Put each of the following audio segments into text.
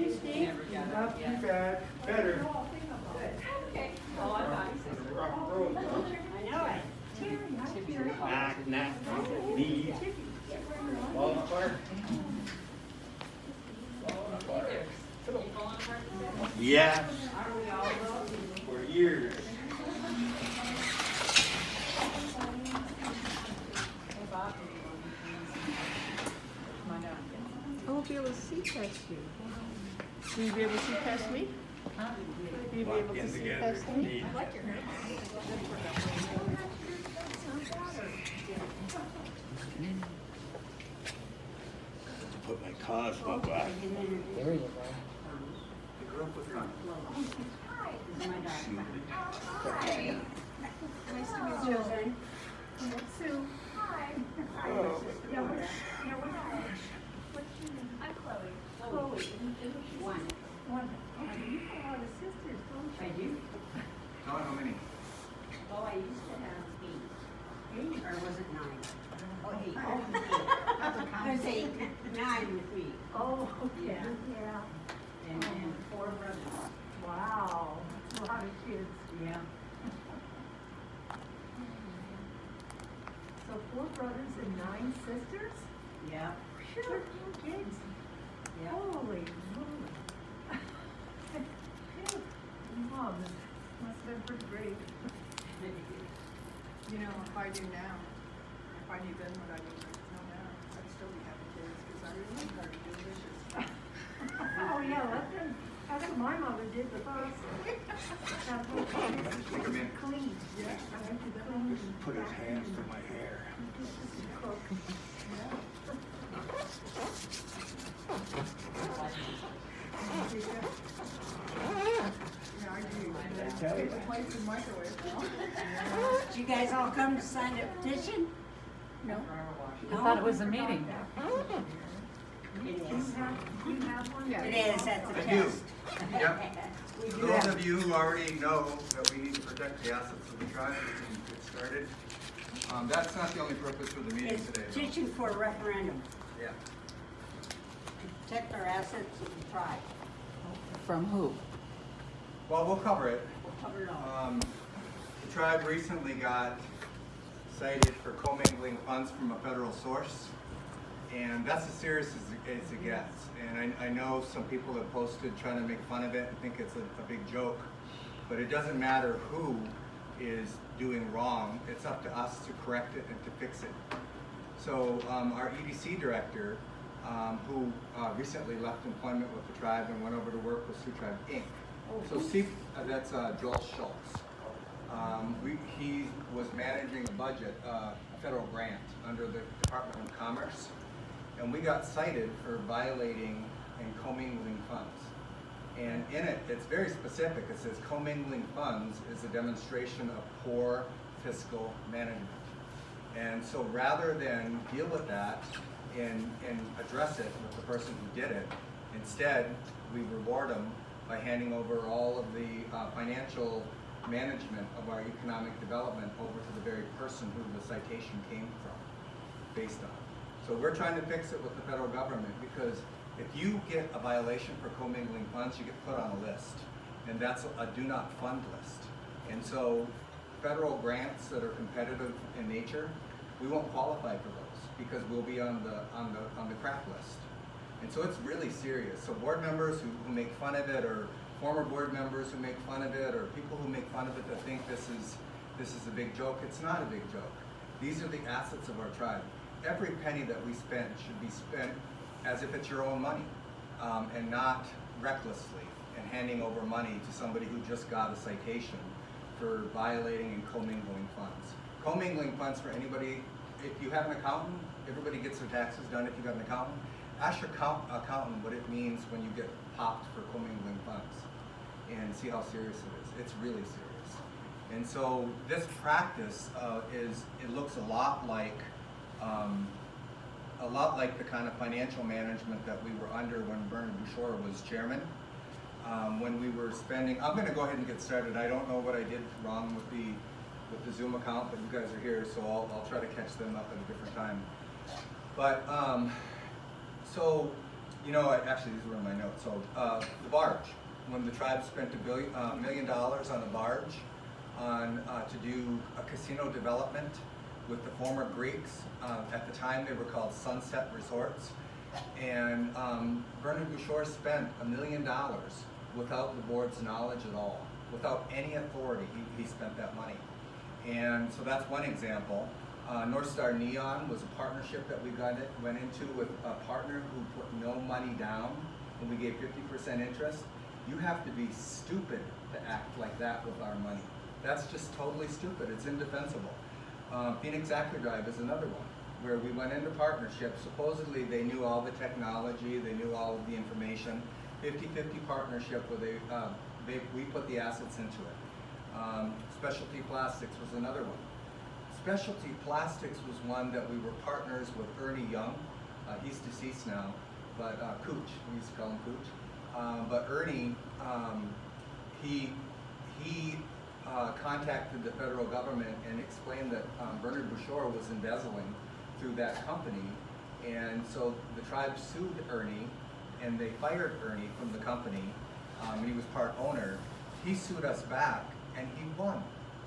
you, Steve? Not too bad. Better. Okay. Oh, I'm fine. Rock road. I know it. Knock, knock, knees. Falling apart. Falling apart. Yes. For years. I won't be able to see past you. Will you be able to see past me? Will you be able to see past me? I like your hair. Put my Cosmo back. There you go. Nice to meet you, Jen. Sue. Hi. I'm Chloe. Chloe. One. Oh, you have a lot of sisters, don't you? I do. How many? Oh, I used to have 8. 8? Or was it 9? Oh, 8. Oh. There's 8. 9 with me. Oh, okay. Yeah. Yeah. And 4 brothers. Wow. That's a lot of kids. Yeah. So 4 brothers and 9 sisters? Yeah. Sure, kids. Yeah. Holy moly. Mom, this must have been pretty great. You know, if I knew now, if I knew then what I know now, I'd still be having kids because I remember how to do dishes. Oh, yeah, that's what my mother did with us. That's what she used to clean. Yeah. I went to clean. Put his hands through my hair. Cook. Yeah, I do. I tell you. Get the plates and microwave now. Did you guys all come to sign a petition? No. I thought it was a meeting. Do you have one? Yeah. It is, that's a I do. test. Yep. We For do those have. of you who already know that we need to protect the assets of the tribe, we can get started. That's not the only purpose for the meeting It's today. though. petition for a referendum Yeah. to protect our assets of the tribe. From who? Well, we'll cover it. We'll cover it all. The tribe recently got cited for commingling funds from a federal source, and that's as serious as it gets. And I know some people have posted trying to make fun of it and think it's a big joke, but it doesn't matter who is doing wrong. It's up to us to correct it and to fix it. So our EDC director, who recently left employment with the tribe and went over to work with Sioux Tribe Inc. So that's Joel Schultz. He was managing a budget, a federal grant under the Department of Commerce, and we got cited for violating and commingling funds. And in it, it's very specific. It says commingling funds is a demonstration of poor fiscal management. And so rather than deal with that and address it with the person who did it, instead we reward them by handing over all of the financial management of our economic development over to the very person who the citation came from, based on. So we're trying to fix it with the federal government, because if you get a violation for commingling funds, you get put on a list, and that's a do not fund list. And so federal grants that are competitive in nature, we won't qualify for those because we'll be on the crap list. And so it's really serious. So board members who make fun of it, or former board members who make fun of it, or people who make fun of it that think this is a big joke, it's not a big joke. These are the assets of our tribe. Every penny that we spend should be spent as if it's your own money, and not recklessly and handing over money to somebody who just got a citation for violating and commingling funds. Commingling funds, for anybody, if you have an accountant, everybody gets their taxes done if you got an accountant. Ask your accountant what it means when you get popped for commingling funds, and see how serious it is. It's really serious. And so this practice it looks a lot like the kind of financial management that we were under when Bernard Bouchard was chairman. When we were spending, I'm going to go ahead and get started. I don't know what I did wrong with the Zoom account, but you guys are here, so I'll try to catch them up at a different time. But so You know, actually, these were in my notes. So the barge, when the tribe spent $1 million on a barge to do a casino development with the former Greeks. At the time, they were called Sunset Resorts. And Bernard Bouchard spent $1 million without the board's knowledge at all, without any authority. He spent that money. And so that's one example. North Star Neon was a partnership that we went into with a partner who put no money down, and we gave 50% interest. You have to be stupid to act like that with our money. That's just totally stupid. It's indefensible. Phoenix Aquadrive is another one, where we went into partnership. Supposedly they knew all the technology, they knew all of the information. 50-50 partnership where we put the assets into it. Specialty Plastics was another one. Specialty Plastics was one that we were partners with Ernie Young. He's deceased now, but Cooch, we used to call him Cooch. But Ernie, he contacted the federal government and explained that Bernard Bouchard was embezzling through that company. And so the tribe sued Ernie, and they fired Ernie from the company, and he was part owner. He sued us back, and he won.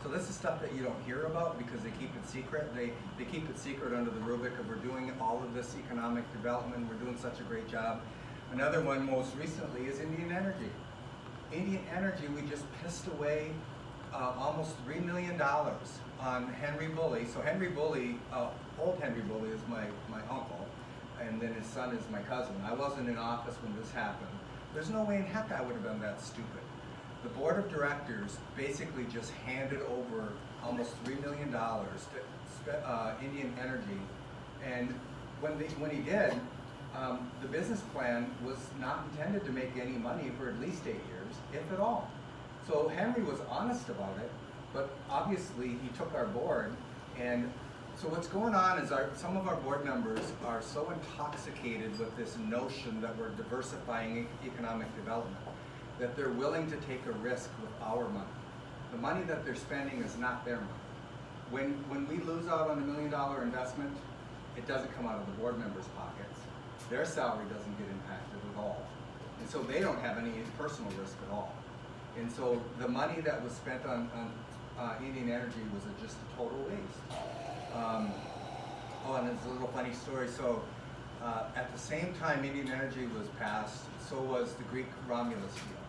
So this is stuff that you don't hear about because they keep it secret. They keep it secret under the rubric of we're doing all of this economic development, we're doing such a great job. Another one most recently is Indian Energy. Indian Energy, we just pissed away almost $3 million on Henry Bully. So Henry Bully, old Henry Bully is my uncle, and then his son is my cousin. I wasn't in office when this happened. There's no way in heck I would have been that stupid. The board of directors basically just handed over almost $3 million to Indian Energy, and when he did, the business plan was not intended to make any money for at least 8 years, if at all. So Henry was honest about it, but obviously he took our board, and so what's going on is some of our board members are so intoxicated with this notion that we're diversifying economic development that they're willing to take a risk with our money. The money that they're spending is not their money. When we lose out on $1 million investment, it doesn't come out of the board members' pockets. Their salary doesn't get impacted at all. And so they don't have any personal risk at all. And so the money that was spent on Indian Energy was just a total waste. And it's a little funny story. So at the same time Indian Energy was passed, so was the Greek Romulus deal.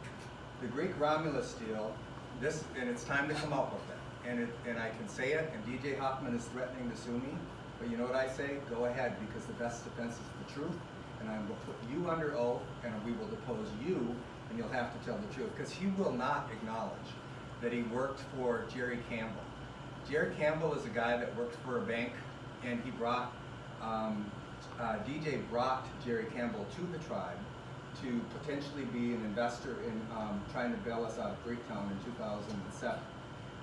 The Greek Romulus deal, and it's time to come up with it. And I can say it, and DJ Hoffman is threatening to sue me, but you know what I say? Go ahead, because the best defense is the truth, and I will put you under oath, and we will depose you, and you'll have to tell the truth, because he will not acknowledge that he worked for Jerry Campbell. Jerry Campbell is a guy that worked for a bank, and he brought, DJ brought Jerry Campbell to the tribe to potentially be an investor in trying to bail us out of Greektown in 2007.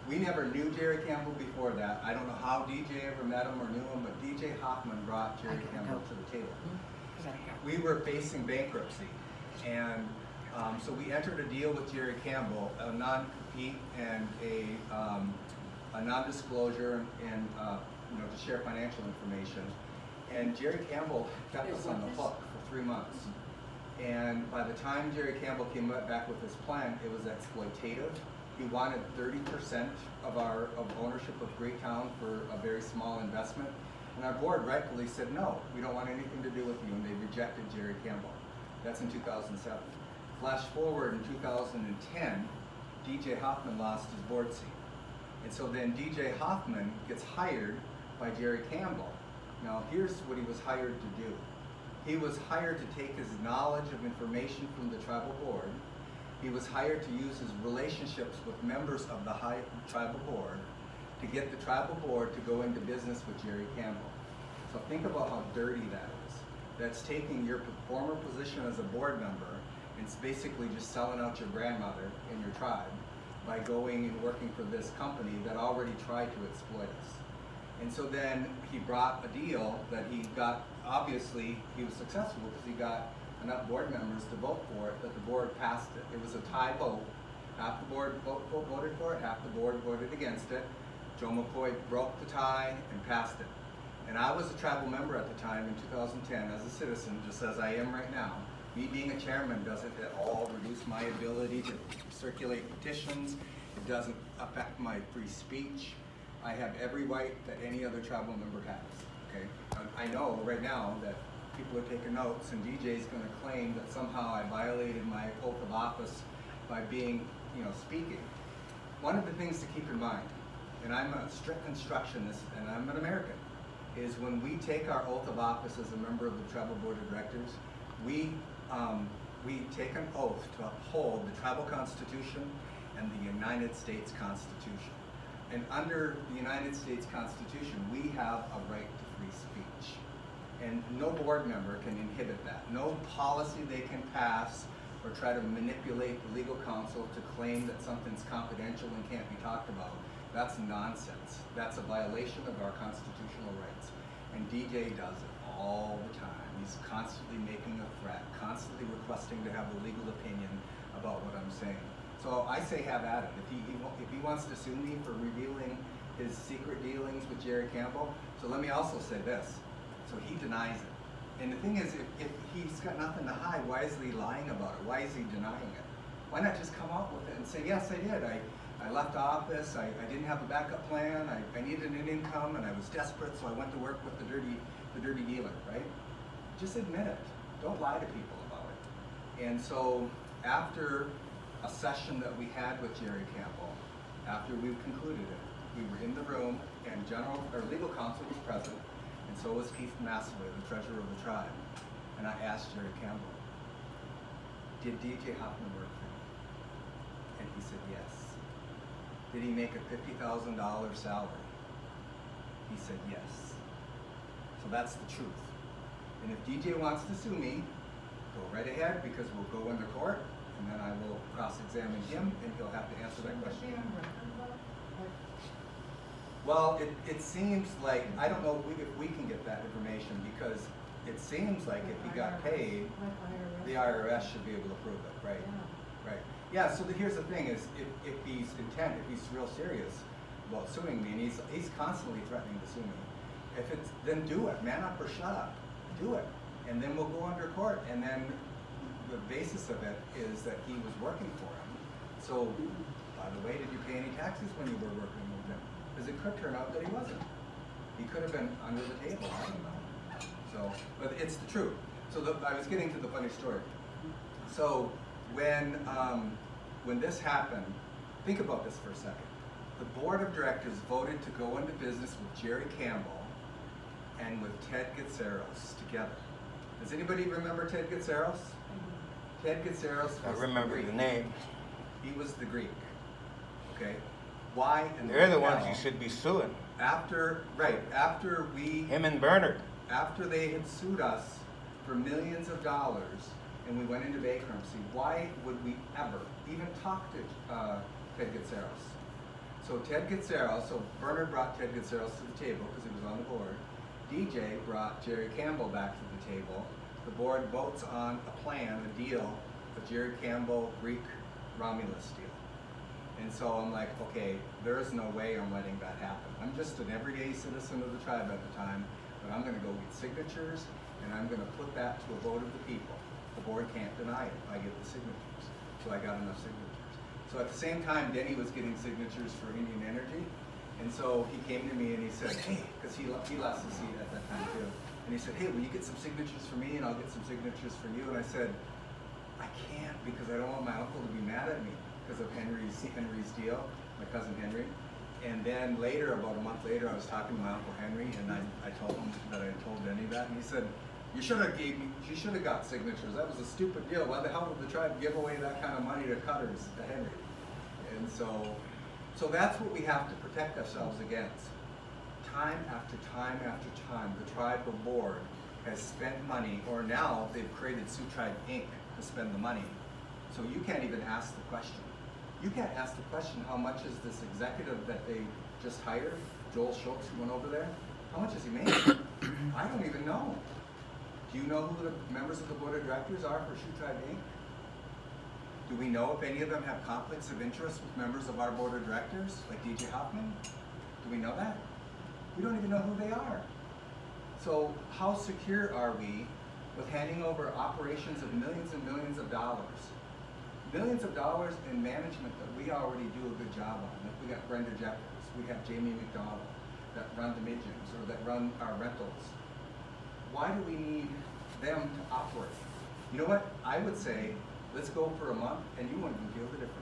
We never knew Jerry Campbell before that. I don't know how DJ ever met him or knew him, but DJ Hoffman brought Jerry Campbell to the table. We were facing bankruptcy, and so we entered a deal with Jerry Campbell, a non-compete and a non-disclosure, and to share financial information. And Jerry Campbell kept us on the hook for 3 months. And by the time Jerry Campbell came back with his plan, it was exploitative. He wanted 30% of ownership of Greektown for a very small investment. And our board rightfully said, no, we don't want anything to do with you, and they rejected Jerry Campbell. That's in 2007. Flash forward in 2010, DJ Hoffman lost his board seat. And so then DJ Hoffman gets hired by Jerry Campbell. Now here's what he was hired to do. He was hired to take his knowledge of information from the tribal board. He was hired to use his relationships with members of the high tribal board to get the tribal board to go into business with Jerry Campbell. So think about how dirty that is. That's taking your former position as a board member, and it's basically just selling out your grandmother in your tribe by going and working for this company that already tried to exploit us. And so then he brought a deal that he got, obviously he was successful because he got enough board members to vote for it that the board passed it. It was a tie vote. Half the board voted for it, half the board voted against it. Joe McCoy broke the tie and passed it. And I was a tribal member at the time in 2010 as a citizen, just as I am right now. Me being a chairman doesn't at all reduce my ability to circulate petitions. It doesn't affect my free speech. I have every right that any other tribal member has, okay? I know right now that people are taking notes, and DJ's gonna claim that somehow I violated my oath of office by being, speaking. One of the things to keep in mind, and I'm a strict constructionist, and I'm an American, is when we take our oath of office as a member of the Tribal Board of Directors, we take an oath to uphold the Tribal Constitution and the United States Constitution. And under the United States Constitution, we have a right to free speech. And no board member can inhibit that. No policy they can pass or try to manipulate the legal counsel to claim that something's confidential and can't be talked about. That's nonsense. That's a violation of our constitutional rights. And DJ does it all the time. He's constantly making a threat, constantly requesting to have a legal opinion about what I'm saying. So I say have at it. If he wants to sue me for revealing his secret dealings with Jerry Campbell, so let me also say this. So he denies it. And the thing is, if he's got nothing to hide, why is he lying about it? Why is he denying it? Why not just come out with it and say, yes, I did. I left office, I didn't have a backup plan, I needed an income, and I was desperate, so I went to work with the dirty dealer, right? Just admit it. Don't lie to people about it. And so after a session that we had with Jerry Campbell, after we concluded it, we were in the room, and legal counsel was present, and so was Keith Massaway, the treasurer of the tribe. And I asked Jerry Campbell, did DJ Hoffman work for me? And he said yes. Did he make a $50,000 salary? He said yes. So that's the truth. And if DJ wants to sue me, go right ahead, because we'll go into court, and then I will cross-examine him, and he'll have to answer that question. Well, it seems like, I don't know if we can get that information, because it seems like if he got paid, the IRS should be able to prove it, right? Right. Yeah, so here's the thing is, if he's real serious about suing me, and he's constantly threatening to sue me, then do it, man up or shut up, do it. And then we'll go under court, and then the basis of it is that he was working for him. So, by the way, did you pay any taxes when you were working with him? Because it could turn out that he wasn't. He could have been under the table, I don't know. So, but it's the truth. So I was getting to the funny story. So when this happened, think about this for a second. The board of directors voted to go into business with Jerry Campbell and with Ted Getzeros together. Does anybody remember Ted Getzeros? Ted Getzeros was I remember the name. He was the Greek. Okay? Why? And They're the ones you should be suing. After Him and Bernard. after they had sued us for millions of dollars and we went into bankruptcy, why would we ever even talk to Ted Getzeros? So Bernard brought Ted Getzeros to the table because he was on the board. DJ brought Jerry Campbell back to the table. The board votes on a plan, a deal, a Jerry Campbell Greek Romulus deal. And so I'm like, okay, there is no way I'm letting that happen. I'm just an everyday citizen of the tribe at the time, but I'm gonna go get signatures and I'm gonna put that to a vote of the people. The board can't deny it if I get the signatures. So I got enough signatures. So at the same time, Denny was getting signatures for Indian Energy. And so he came to me and he said, hey, because he lost his seat at that time too. And he said, hey, will you get some signatures for me and I'll get some signatures for you? And I said, I can't because I don't want my uncle to be mad at me because of Henry's deal, my cousin Henry. And then later, about a month later, I was talking to my Uncle Henry and I told him that I told Denny that, and he said, you should have got signatures. That was a stupid deal. Why the hell would the tribe give away that kind of money to cutters, to Henry? And so that's what we have to protect ourselves against. Time after time after time, the tribal board has spent money, or now they've created Sioux Tribe Inc. to spend the money. So you can't even ask the question. You can't ask the question, how much is this executive that they just hired, Joel Schultz, who went over there? How much is he making? I don't even know. Do you know who the members of the board of directors are for Sioux Tribe Inc.? Do we know if any of them have conflicts of interest with members of our board of directors, like DJ Hoffman? Do we know that? We don't even know who they are. So how secure are we with handing over operations of millions and millions of dollars. Millions of dollars in management that we already do a good job on. Like we got Brenda Jeffers, we have Jamie McDonald that run the Midgens or that run our rentals. Why do we need them to operate? You know what? I would say, let's go for a month and you won't even feel the difference.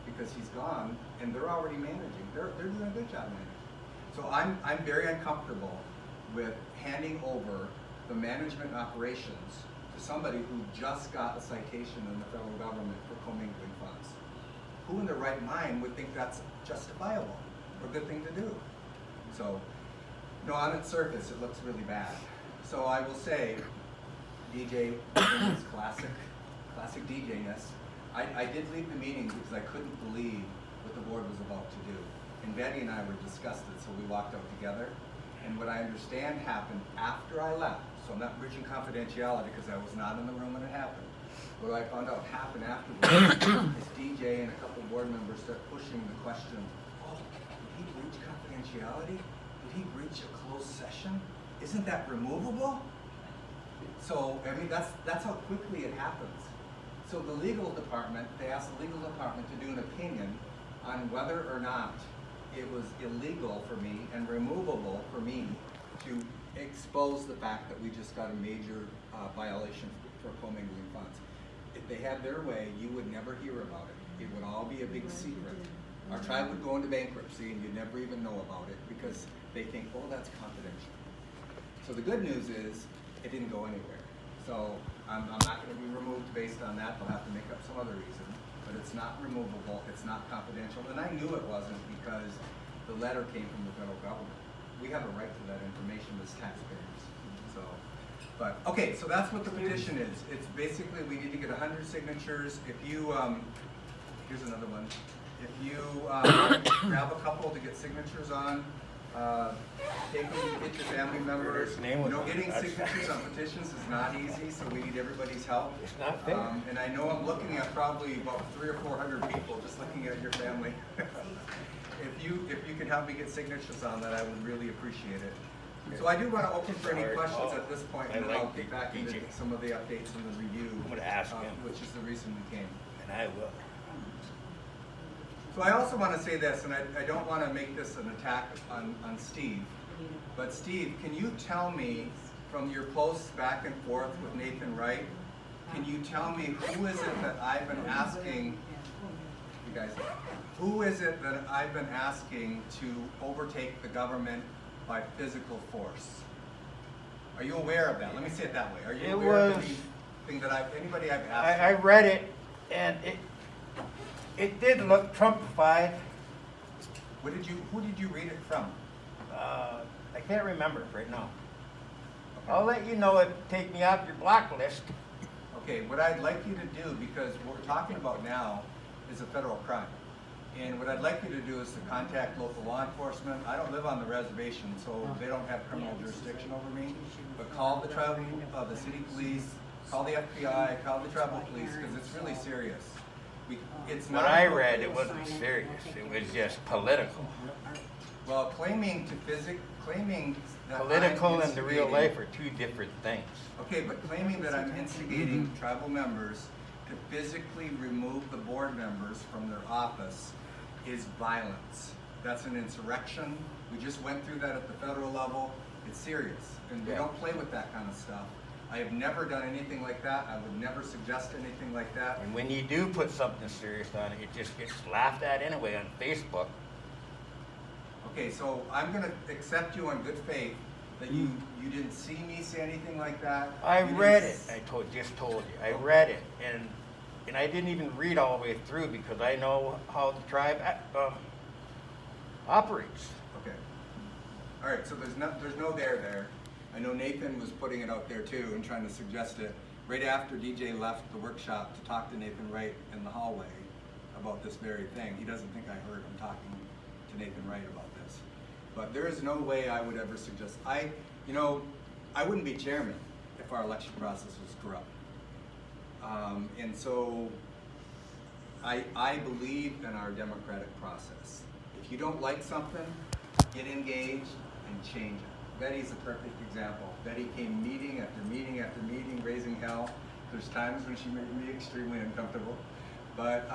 Because he's gone and they're already managing. They're doing a good job managing. So I'm very uncomfortable with handing over the management operations to somebody who just got a citation in the federal government for commingling funds. Who in their right mind would think that's justifiable or a good thing to do? So, no, on its surface, it looks really bad. So I will say, DJ is classic DJ-ness. I did leave the meeting because I couldn't believe what the board was about to do. And Betty and I were disgusted, so we walked out together. And what I understand happened after I left, so I'm not breaching confidentiality because I was not in the room when it happened. What I found out happened afterwards is DJ and a couple board members start pushing the question, oh, did he breach confidentiality? Did he breach a closed session? Isn't that removable? So, I mean, that's how quickly it happens. So the legal department, they asked the legal department to do an opinion on whether or not it was illegal for me and removable for me to expose the fact that we just got a major violation for commingling funds. If they had their way, you would never hear about it. It would all be a big secret. Our tribe would go into bankruptcy and you'd never even know about it because they think, oh, that's confidential. So the good news is it didn't go anywhere. So I'm not going to be removed based on that. They'll have to make up some other reason. But it's not removable, it's not confidential. And I knew it wasn't because the letter came from the federal government. We have a right to that information as taxpayers. So, but, okay, so that's what the petition is. It's basically, we need to get 100 signatures. If you, here's another one. If you grab a couple to get signatures on, take them, get your family members. You know, getting signatures on petitions is not easy, so we need everybody's help. It's not fair. And I know I'm looking at probably about 300 or 400 people just looking at your family. If you can help me get signatures on that, I would really appreciate it. So I do want to open for any questions at this point, and then I'll get back into some of the updates and the review, I'm going to ask him. which is the reason we came. And I will. So I also want to say this, and I don't want to make this an attack on Steve, but Steve, can you tell me from your posts back and forth with Nathan Wright, can you tell me who is it that I've been asking, you guys, who is it that I've been asking to overtake the government by physical force? Are you aware of that? Let me say it that way. Are you aware of anything that anybody I've asked? I read it, and it did look Trumpified. Who did you read it from? I can't remember right now. Okay. I'll let you know if take me off your block list. Okay, what I'd like you to do, because what we're talking about now is a federal crime. And what I'd like you to do is to contact local law enforcement. I don't live on the reservation, so they don't have criminal jurisdiction over me. But call the tribal, the city police, call the FBI, call the tribal police, because it's really serious. It's not. What I read, it wasn't serious. It was just political. Well, claiming that Political and the real life are two different things. Okay, but claiming that I'm instigating tribal members to physically remove the board members from their office is violence. That's an insurrection. We just went through that at the federal level. It's serious, and we don't play with that kind of stuff. I have never done anything like that. I would never suggest anything like that. And when you do put something serious on it, it just gets laughed at anyway on Facebook. Okay, so I'm going to accept you on good faith that you didn't see me say anything like that. I read it. I just told you. I read it, and I didn't even read all the way through because I know how the tribe operates. Okay. All right. So there's no there. I know Nathan was putting it out there too and trying to suggest it right after DJ left the workshop to talk to Nathan Wright in the hallway about this very thing. He doesn't think I heard him talking to Nathan Wright about this. But there is no way I would ever suggest. I wouldn't be chairman if our election process was corrupt. And so I believe in our democratic process. If you don't like something, get engaged and change it. Betty's a perfect example. Betty came meeting after meeting after meeting, raising hell. There's times when she made me extremely uncomfortable, but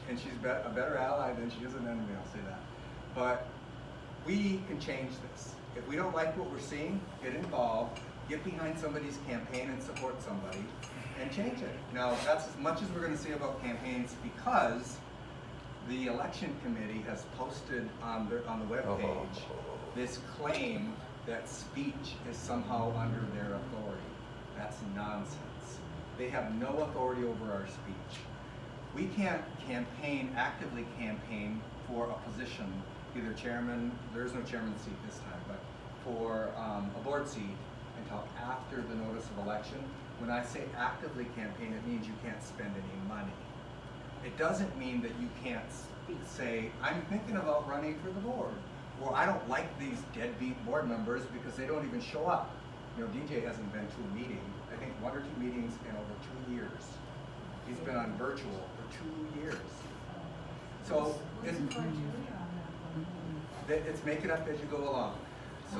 and she's a better ally than she is an enemy. I'll say that. But we can change this. If we don't like what we're seeing, get involved, get behind somebody's campaign and support somebody, and change it. Now, that's as much as we're going to say about campaigns, because the election committee has posted on the webpage this claim that speech is somehow under their authority. That's nonsense. They have no authority over our speech. We can't actively campaign for a position, either chairman, there's no chairman seat this time, but for a board seat until after the notice of election. When I say actively campaign, it means you can't spend any money. It doesn't mean that you can't say, I'm thinking about running for the board, or I don't like these deadbeat board members because they don't even show up. You know, DJ hasn't been to a meeting, I think 1 or 2 meetings in over 2 years. He's been on virtual for 2 years. So it's make it up as you go along. So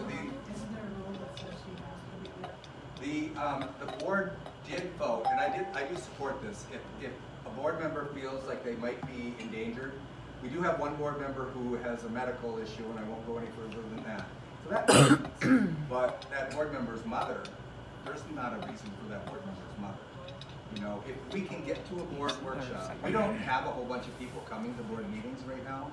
the board did vote, and I do support this. If a board member feels like they might be endangered, we do have one board member who has a medical issue, and I won't go any further than that. So that makes sense. But that board member's mother, there's not a reason for that board member's mother. You know, if we can get to a board workshop, we don't have a whole bunch of people coming to board meetings right now,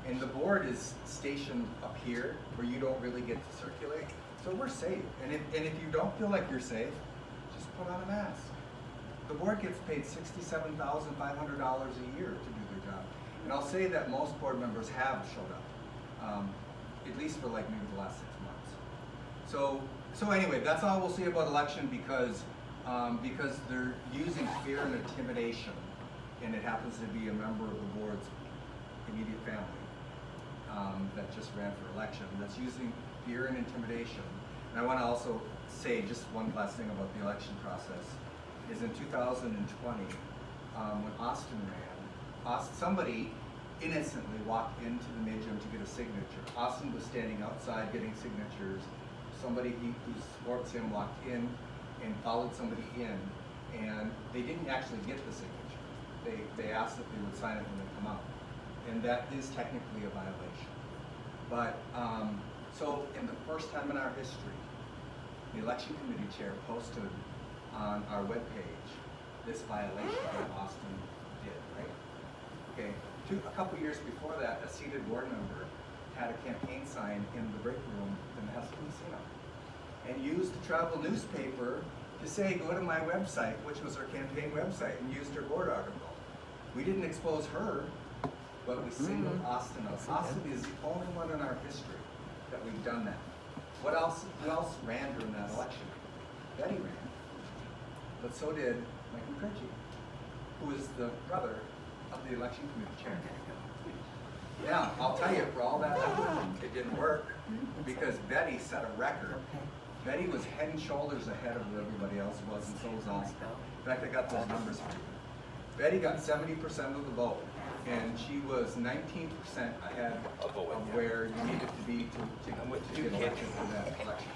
and the board is stationed up here where you don't really get to circulate, so we're safe. And if you don't feel like you're safe, just put on a mask. The board gets paid $67,500 a year to do their job, and I'll say that most board members have showed up, at least for like maybe the last 6 months. So anyway, that's all we'll see about election, because they're using fear and intimidation, and it happens to be a member of the board's immediate family that just ran for election. That's using fear and intimidation. And I want to also say just one last thing about the election process. Is in 2020, when Austin ran, somebody innocently walked into the Mid-Gym to get a signature. Austin was standing outside getting signatures. Somebody who supports him walked in and followed somebody in, and they didn't actually get the signature. They asked if they would sign it when they come out, and that is technically a violation. But so in the first time in our history, the election committee chair posted on our webpage this violation that Austin did, right? Okay, a couple years before that, a seated board member had a campaign sign in the break room in the Heston Casino, and used the travel newspaper to say, go to my website, which was her campaign website, and used her board article. We didn't expose her, but we singled Austin out. Austin is the only one in our history that we've done that. Who else ran during that election? Betty ran. But so did Mike McCurdy, who is the brother of the election committee chair. Yeah, I'll tell you, for all that effort, it didn't work, because Betty set a record. Betty was head and shoulders ahead of where everybody else was, and so was Austin. In fact, I got those numbers for you. Betty got 70% of the vote, and she was 19% ahead of where you needed to be to get elected for that election.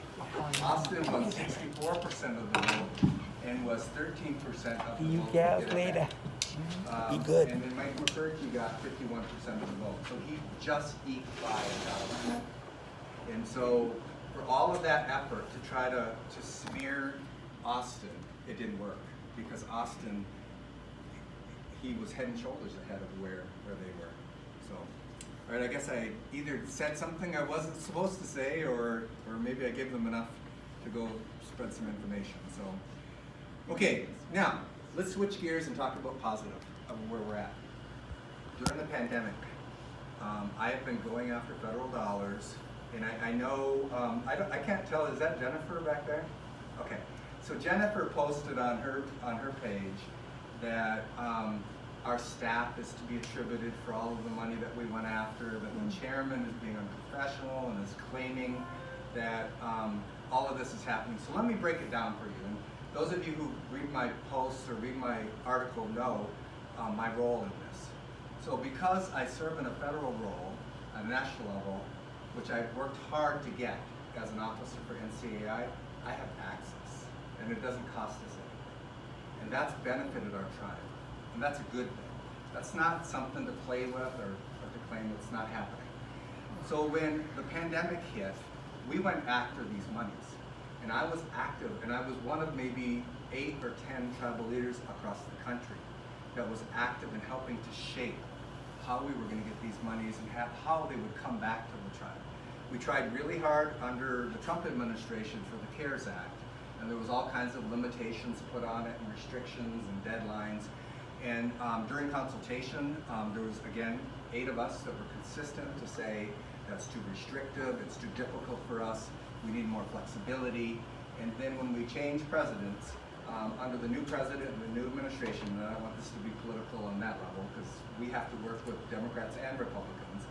Austin won 64% of the vote, and was 13% of the vote. You get later. Be good. And then Mike McCurdy got 51% of the vote. So he just eked by $1. And so for all of that effort to try to smear Austin, it didn't work, because Austin, he was head and shoulders ahead of where they were. So, all right, I guess I either said something I wasn't supposed to say, or maybe I gave them enough to go spread some information. So, okay, now let's switch gears and talk about positive of where we're at. During the pandemic, I have been going after federal dollars, and I know, I can't tell, is that Jennifer back there? Okay, so Jennifer posted on her page that our staff is to be attributed for all of the money that we went after, that the chairman is being unprofessional and is claiming that all of this is happening. So let me break it down for you. And those of you who read my posts or read my article know my role in this. So because I serve in a federal role at a national level, which I've worked hard to get as an officer for NCAI, I have access, and it doesn't cost us anything. And that's benefited our tribe, and that's a good thing. That's not something to play with or to claim it's not happening. So when the pandemic hit, we went after these monies. And I was active, and I was one of maybe 8 or 10 tribal leaders across the country that was active in helping to shape how we were going to get these monies and how they would come back to the tribe. We tried really hard under the Trump administration for the CARES Act, and there was all kinds of limitations put on it and restrictions and deadlines. And during consultation, there was, again, 8 of us that were consistent to say that's too restrictive, it's too difficult for us, we need more flexibility. And then when we changed presidents, under the new president and the new administration, and I don't want this to be political on that level because we have to work with Democrats and Republicans,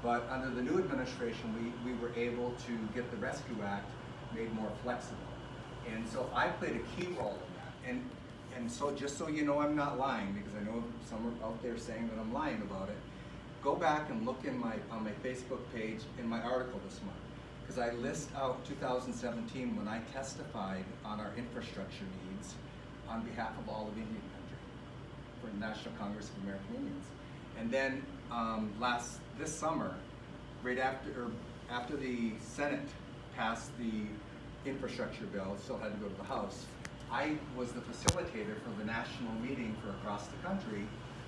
but under the new administration, we were able to get the Rescue Act made more flexible. And so I played a key role in that. And so just so you know I'm not lying, because I know some are out there saying that I'm lying about it, go back and look on my Facebook page in my article this month, because I list out 2017 when I testified on our infrastructure needs on behalf of all of Indian country for the National Congress of American Indians. And then this summer, right after the Senate passed the infrastructure bill, it still had to go to the House, I was the facilitator for the national meeting for across the country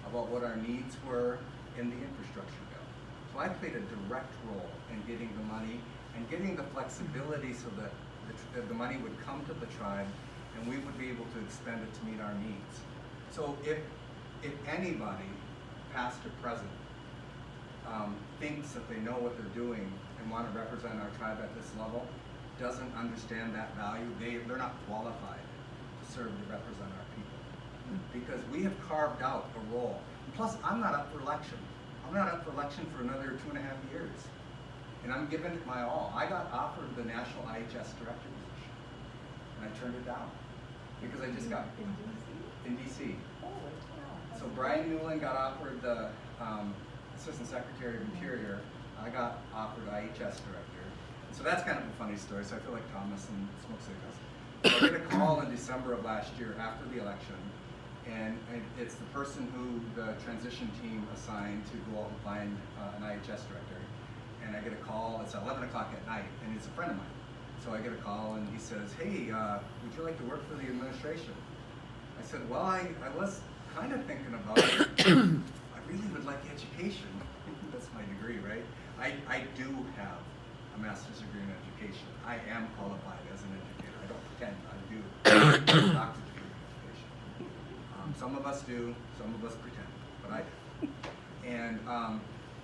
about what our needs were in the infrastructure bill. So I played a direct role in getting the money and getting the flexibility so that the money would come to the tribe and we would be able to expend it to meet our needs. So if anybody, past or present, thinks that they know what they're doing and want to represent our tribe at this level, doesn't understand that value, they're not qualified to serve to represent our people. Because we have carved out a role. And plus, I'm not up for election. I'm not up for election for another 2.5 years. And I'm giving it my all. I got offered the National IHS Director position, and I turned it down because I just got in DC. So Brian Newland got offered the Assistant Secretary of Interior. I got offered IHS Director. So that's kind of a funny story. So I feel like Thomas and Smoke Signals. So I get a call in December of last year after the election, and it's the person who the transition team assigned to go out and find an IHS Director. And I get a call, it's 11 o'clock at night, and it's a friend of mine. So I get a call and he says, hey, would you like to work for the administration? I said, well, I was kind of thinking about it. I really would like education. That's my degree, right? I do have a master's degree in education. I am qualified as an educator. I don't pretend, I do. I have a doctorate degree in education. Some of us do, some of us pretend, but I do. And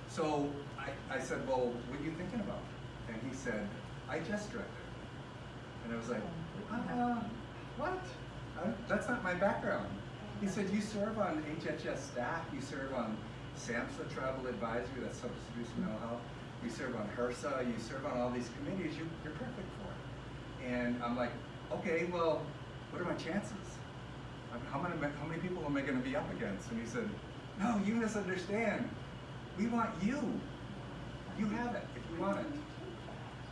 so I said, well, what are you thinking about? And he said, IHS Director. And I was like, what? That's not my background. He said, you serve on HHS staff, you serve on SAMHSA Travel Advisory, that's Substance Abuse and Mental Health, you serve on HRSA, you serve on all these committees, you're perfect for it. And I'm like, okay, well, what are my chances? How many people am I going to be up against? And he said, no, you misunderstand. We want you. You have it if you want it.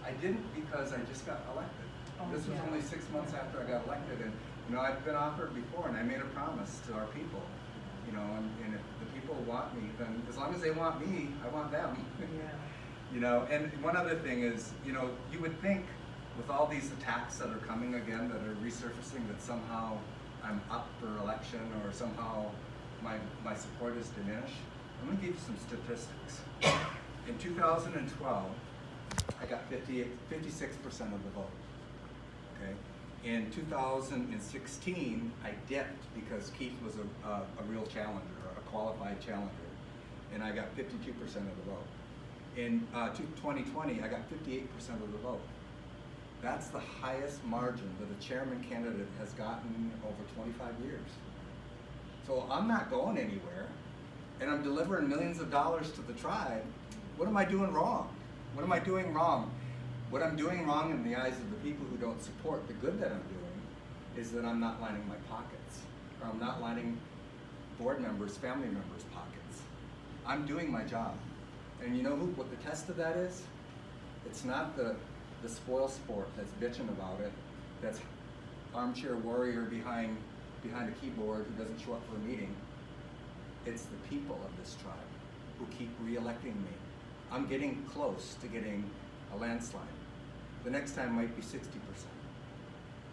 I didn't because I just got elected. This was only 6 months after I got elected, and I've been offered before, and I made a promise to our people. And if the people want me, then as long as they want me, I want them. And one other thing is, you would think with all these attacks that are coming again, that are resurfacing, that somehow I'm up for election or somehow my support is diminished. I'm going to give you some statistics. In 2012, I got 56% of the vote. Okay. In 2016, I dipped because Keith was a real challenger, a qualified challenger, and I got 52% of the vote. In 2020, I got 58% of the vote. That's the highest margin that a chairman candidate has gotten over 25 years. So I'm not going anywhere, and I'm delivering millions of dollars to the tribe. What am I doing wrong? What am I doing wrong? What I'm doing wrong in the eyes of the people who don't support the good that I'm doing is that I'm not lining my pockets, or I'm not lining board members, family members' pockets. I'm doing my job. And you know what the test of that is? It's not the spoil sport that's bitching about it. that's armchair warrior behind a keyboard who doesn't show up for a meeting. It's the people of this tribe who keep re-electing me. I'm getting close to getting a landslide. The next time might be 60%.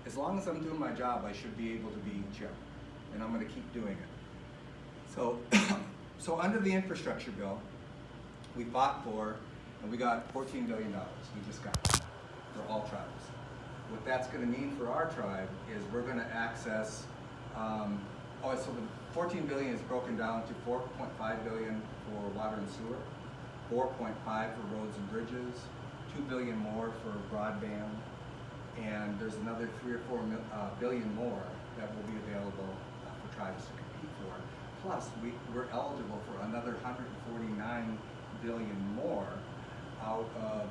As long as I'm doing my job, I should be able to be chair, and I'm going to keep doing it. So, so under the infrastructure bill, we fought for, and we got $14 billion. We just got it for all tribes. What that's going to mean for our tribe is we're going to access. So the $14 billion is broken down to $4.5 billion for water and sewer, $4.5 for roads and bridges, $2 billion more for broadband, and there's another $3 or $4 billion more that will be available for tribes to compete for. Plus, we're eligible for another $149 billion more out of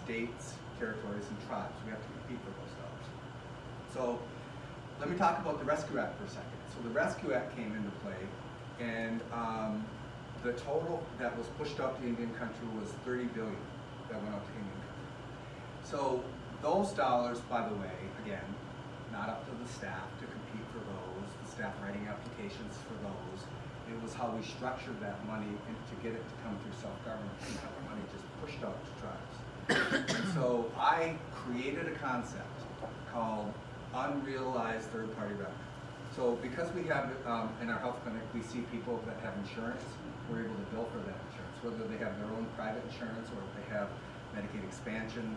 states, territories, and tribes. We have to compete for those dollars. So let me talk about the Rescue Act for a second. So the Rescue Act came into play, and the total that was pushed out to Indian country was $30 billion that went out to Indian country. So those dollars, by the way, again, not up to the staff to compete for those, the staff writing applications for those. It was how we structured that money and to get it to come through self-government, and have the money just pushed out to tribes. And so I created a concept called unrealized third-party revenue. So because we have, in our health clinic, we see people that have insurance, we're able to bill for that insurance, whether they have their own private insurance or if they have Medicaid expansion.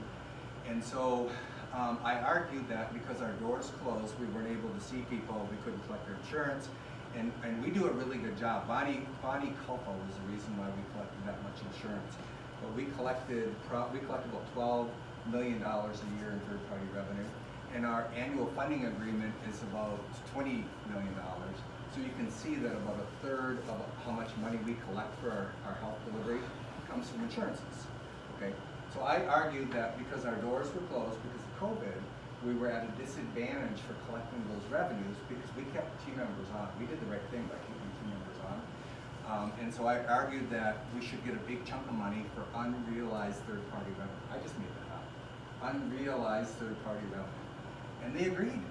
And so I argued that because our doors closed, we weren't able to see people, we couldn't collect their insurance, and we do a really good job. Bonnie Culpo was the reason why we collected that much insurance. But we collected about $12 million a year in third-party revenue. And our annual funding agreement is about $20 million. So you can see that about a third of how much money we collect for our health delivery comes from insurances. Okay? So I argued that because our doors were closed because of COVID, we were at a disadvantage for collecting those revenues because we kept team members on. We did the right thing by keeping team members on. And so I argued that we should get a big chunk of money for unrealized third-party revenue. I just made that up. Unrealized third-party revenue. And they agreed.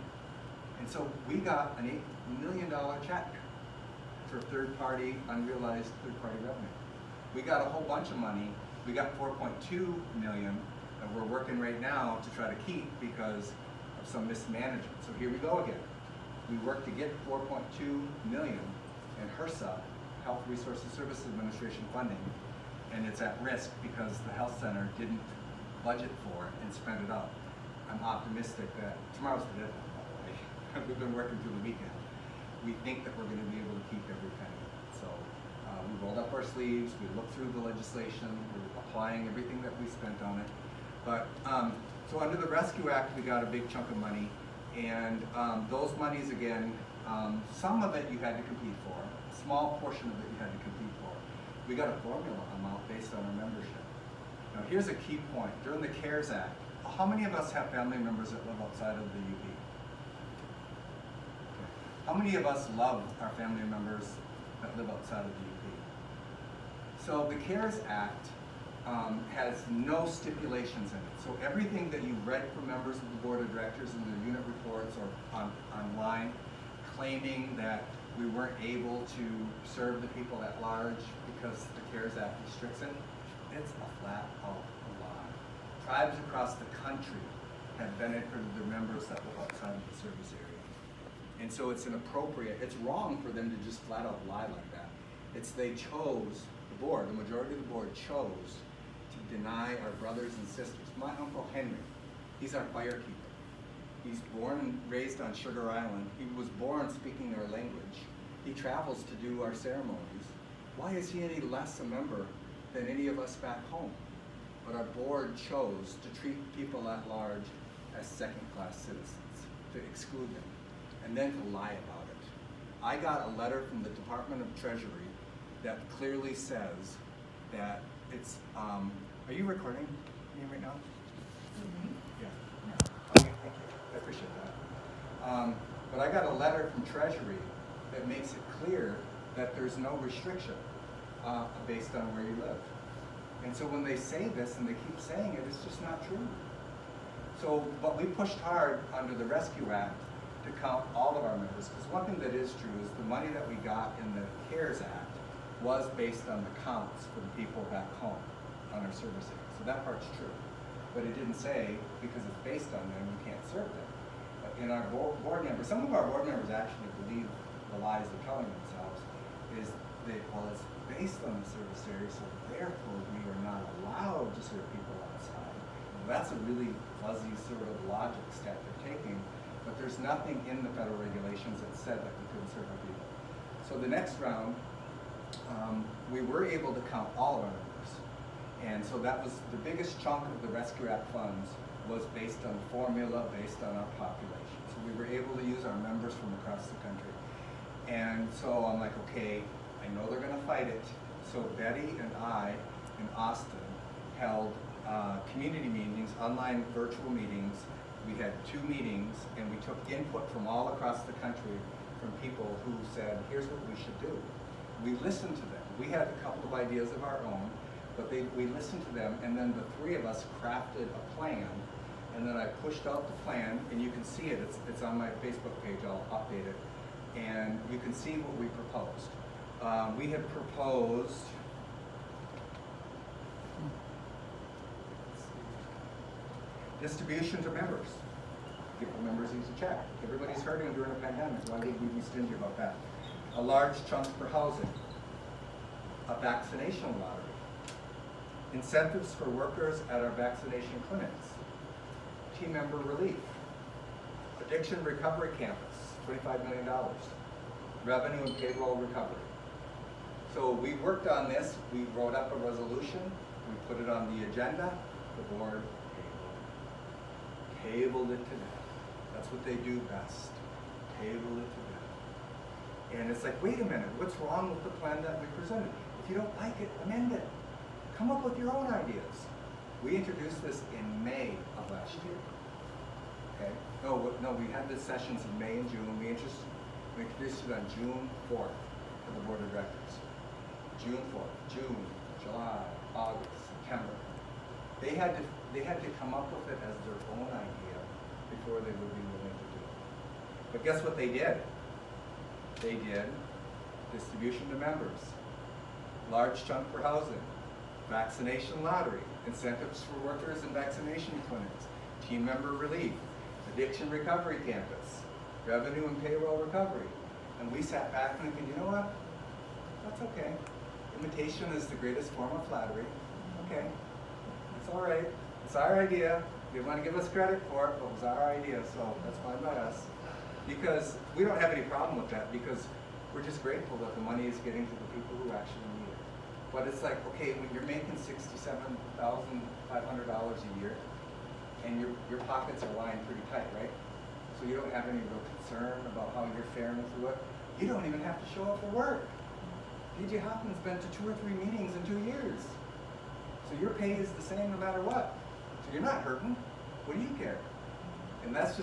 And so we got an $8 million check for third-party, unrealized third-party revenue. We got a whole bunch of money. We got $4.2 million that we're working right now to try to keep because of some mismanagement. So here we go again. We worked to get $4.2 million in HRSA, Health Resources Services Administration funding, and it's at risk because the health center didn't budget for it and spend it up. I'm optimistic that tomorrow's the deadline, by the way. We've been working through the weekend. We think that we're going to be able to keep every penny. So we rolled up our sleeves, we looked through the legislation, we're applying everything that we spent on it. But so under the Rescue Act, we got a big chunk of money, and those monies again, some of it you had to compete for, a small portion of it you had to compete for. We got a formula amount based on our membership. Now here's a key point. During the CARES Act, how many of us have family members that live outside of the UP? Okay. How many of us love our family members that live outside of the UP? So the CARES Act has no stipulations in it. So everything that you read from members of the board of directors in their unit reports or online claiming that we weren't able to serve the people at large because the CARES Act restricts it, it's a flat out lie. Tribes across the country have benefited their members that live outside of the service area. And so it's it's wrong for them to just flat out lie like that. They chose, the board, the majority of the board chose to deny our brothers and sisters. My Uncle Henry, he's our firekeeper. He's born and raised on Sugar Island. He was born speaking our language. He travels to do our ceremonies. Why is he any less a member than any of us back home? But our board chose to treat people at large as second-class citizens, to exclude them, and then to lie about it. I got a letter from the Department of Treasury that clearly says that it's, are you recording me right now? Mm-hmm. Yeah. Okay, thank you. I appreciate that. But I got a letter from Treasury that makes it clear that there's no restriction based on where you live. And so when they say this and they keep saying it, it's just not true. So, but we pushed hard under the Rescue Act to count all of our members, because one thing that is true is the money that we got in the CARES Act was based on the counts for the people back home on our service area. So that part's true. But it didn't say, because it's based on them, you can't serve them. But in our board members, some of our board members actually believe the lies they're telling themselves, is that, well, it's based on the service area, so therefore we are not allowed to serve people outside. Well, that's a really fuzzy sort of logic step they're taking, but there's nothing in the federal regulations that said that we couldn't serve our people. So the next round, we were able to count all of our members. And so that was the biggest chunk of the Rescue Act funds was based on formula, based on our population. So we were able to use our members from across the country. And so I'm like, okay, I know they're gonna fight it. So Betty and I in Austin held community meetings, online virtual meetings. We had 2 meetings, and we took input from all across the country from people who said, here's what we should do. We listened to them. We had a couple of ideas of our own, but we listened to them, and then the 3 of us crafted a plan, and then I pushed out the plan, and you can see it. It's on my Facebook page. I'll update it, and you can see what we proposed. We had proposed distribution to members. Give the members each check. Everybody's hurting during a pandemic. Why would we be stingy about that? A large chunk for housing. A vaccination lottery. Incentives for workers at our vaccination clinics. Team member relief. Addiction recovery campus, $25 million. Revenue and payroll recovery. So we worked on this. We wrote up a resolution. We put it on the agenda. The board tabled it to death. That's what they do best. Table it to death. And it's like, wait a minute, what's wrong with the plan that we presented? If you don't like it, amend it. Come up with your own ideas. We introduced this in May of last year. Okay? No, we had the sessions in May and June. We introduced it on June 4th to the board of directors. June 4th, June, July, August, September. They had to come up with it as their own idea before they would be willing to do it. But guess what they did? They did distribution to members, large chunk for housing, vaccination lottery, incentives for workers in vaccination clinics, team member relief, addiction recovery campus, revenue and payroll recovery. And we sat back thinking, you know what? That's okay. Imitation is the greatest form of flattery. Okay. It's all right. It's our idea. You want to give us credit for it, but it was our idea, so that's fine by us. Because we don't have any problem with that, because we're just grateful that the money is getting to the people who actually need it. But it's like, okay, when you're making $67,500 a year, and your pockets are lying pretty tight, right? So you don't have any real concern about how you're faring through it. You don't even have to show up for work. DJ Hopkins been to 2 or 3 meetings in 2 years. So your pay is the same no matter what. So you're not hurting. What do you care? And that's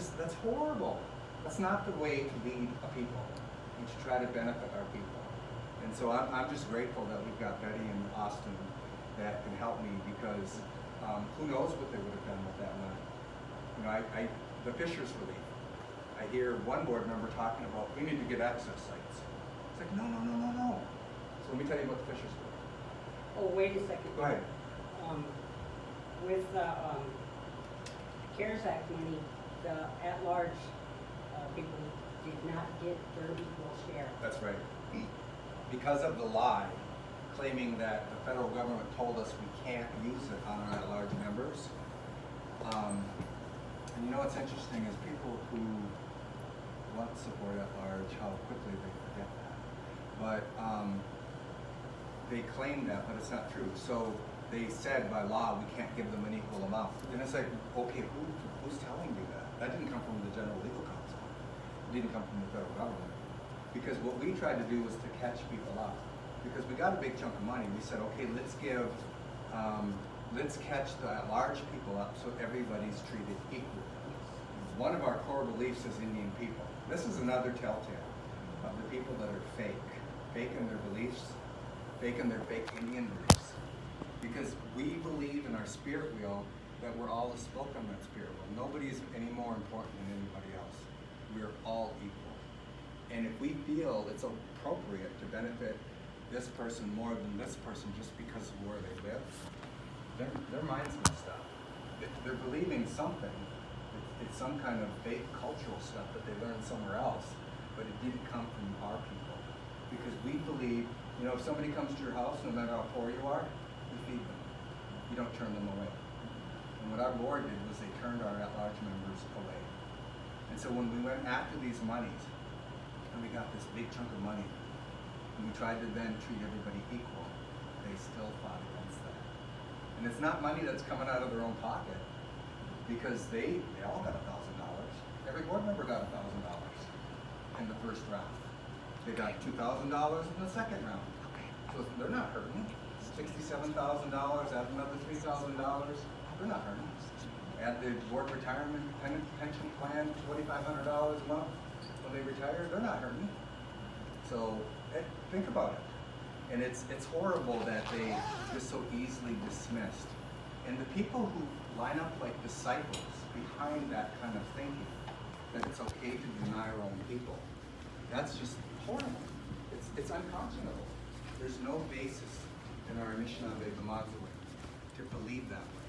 horrible. That's not the way to lead a people. We should try to benefit our people. And so I'm just grateful that we've got Betty in Austin that can help me, because who knows what they would have done with that money. You know, the Fishers relief. I hear one board member talking about, we need to get access sites. It's like, no. So let me tell you about the Fishers relief. Oh, wait a second. Go ahead. With the CARES Act money, the at-large people did not get their equal share. That's right. Because of the lie claiming that the federal government told us we can't use it on our at-large members. And you know what's interesting is people who want support at large, how quickly they forget that. But they claim that, but it's not true. So they said by law we can't give them an equal amount. And it's like, okay, who's telling you that? That didn't come from the General Legal Counsel. It didn't come from the federal government. Because what we tried to do was to catch people up. Because we got a big chunk of money, we said, okay, let's catch the large people up so everybody's treated equally. One of our core beliefs is Indian people. This is another telltale of the people that are fake in their beliefs, fake in their fake Indian beliefs. Because we believe in our spirit wheel that we're all a spoke on that spirit world. Nobody's any more important than anybody else. We're all equal. And if we feel it's appropriate to benefit this person more than this person just because of where they live, their mind's messed up. They're believing something. It's some kind of fake cultural stuff that they learned somewhere else, but it didn't come from our people. Because we believe, you know, if somebody comes to your house, no matter how poor you are, you feed them. You don't turn them away. And what our board did was they turned our at-large members away. And so when we went after these monies, and we got this big chunk of money, and we tried to then treat everybody equal, they still fought against that. And it's not money that's coming out of their own pocket, because they all got $1,000. Every board member got $1,000 in the first round. They got $2,000 in the second round. So they're not hurting. $67,000, add another $3,000, they're not hurting. Add the board retirement pension plan, $2,500 a month when they retire, they're not hurting. So think about it. And it's horrible that they just so easily dismissed. And the people who line up like disciples behind that kind of thinking, that it's okay to deny our own people, that's just horrible. It's unconscionable. There's no basis in our Anishinaabe B'Matzaway to believe that way.